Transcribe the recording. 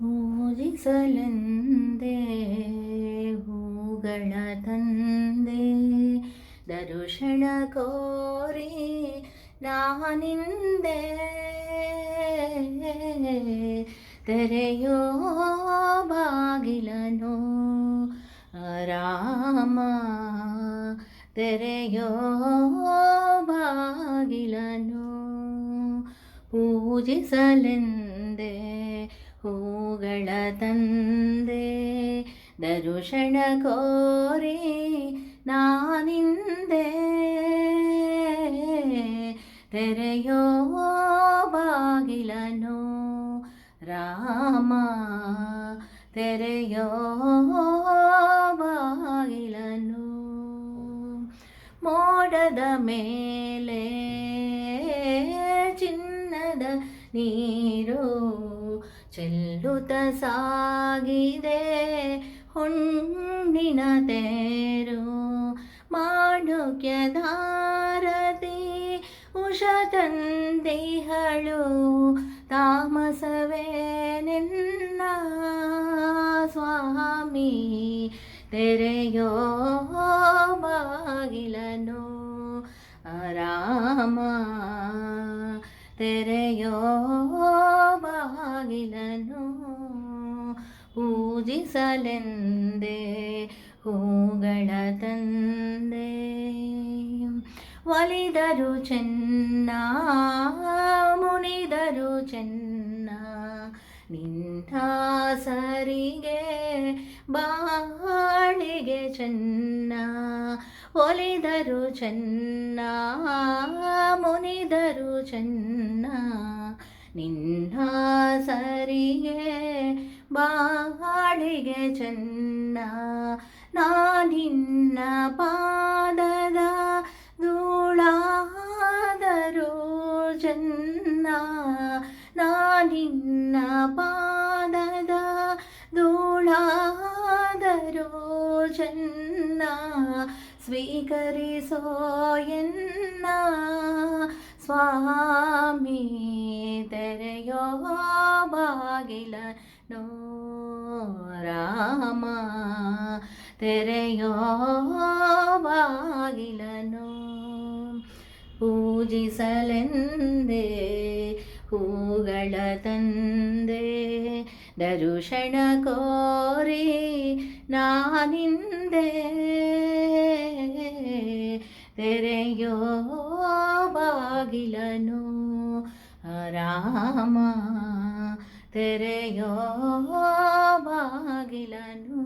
ಪೂಜಿಸಲೆಂದೇ ಹೂಗಳ ತಂದೆ ದರುಶನ ಕೋರಿ ನಾನಿಂದೆ ತೆರೆಯೋ ಬಾಗಿಲನು ರಾಮ ತೆರೆಯೋ ಬಾಗಿಲನು ಪೂಜಿಸಲೆಂದೇ ಹೂಗಳ ತಂದೆ ದರುಶನ ಕೋರಿ ನಾನಿಂದೆ ತೆರೆಯೋ ಬಾಗಿಲನು ರಾಮ ತೆರೆಯೋ ಬಾಗಿಲನು ಮೋಡದ ಮೇಲೆ ಚಿನ್ನದ ನೀರು ಚೆಲ್ಲುತ್ತ ಸಾಗಿದೆ ಹುಣ್ಣಿನ ತೇರು ಮಾಣುಕ್ಯಧಾರತಿ ಉಷತಂದಿಹಳು ತಾಮಸವೇ ನಿನ್ನ ಸ್ವಾಮಿ ತೆರೆಯೋ ಬಾಗಿಲನು ರಾಮ ತೆರೆಯೋ ಬಾಗಿಲನು ಪೂಜಿಸಲೆಂದೇ ಹೂಗಳ ತಂದೆ ಒಲಿದರು ಚೆನ್ನ ಮುನಿದರು ಚೆನ್ನ ನಿಂದಾಸರಿಗೆ ಬಾಳಿಗೆ ಚೆನ್ನ ಒಲಿದರು ಚೆನ್ನ ಮುನಿದರು ಚೆನ್ನ ನಿಂದಾಸರಿಗೆ ಬಾಳಿಗೆ ಚೆನ್ನ ನಾನಿನ್ನ ಪಾದದ ಧೂಳಾದರೂ ಚೆನ್ನ ನಾನಿನ್ನ ಪಾದದ ಧೂಳಾದರೂ ಚೆನ್ನ ಸ್ವೀಕರಿಸೋ ಎನ್ನ ಸ್ವಾಮಿ ತೆರೆಯೋ ಬಾಗಿಲನು ರಾಮ ತೆರೆಯೋ ಬಾಗಿಲನು ಪೂಜಿಸಲೆಂದೇ ಹೂಗಳ ತಂದೆ ದರುಶನ ಕೋರಿ ನಾನಿಂದೆ ತೆರೆಯೋ ಬಾಗಿಲನು ರಾಮ ತೆರೆಯೋ ಬಾಗಿಲನು.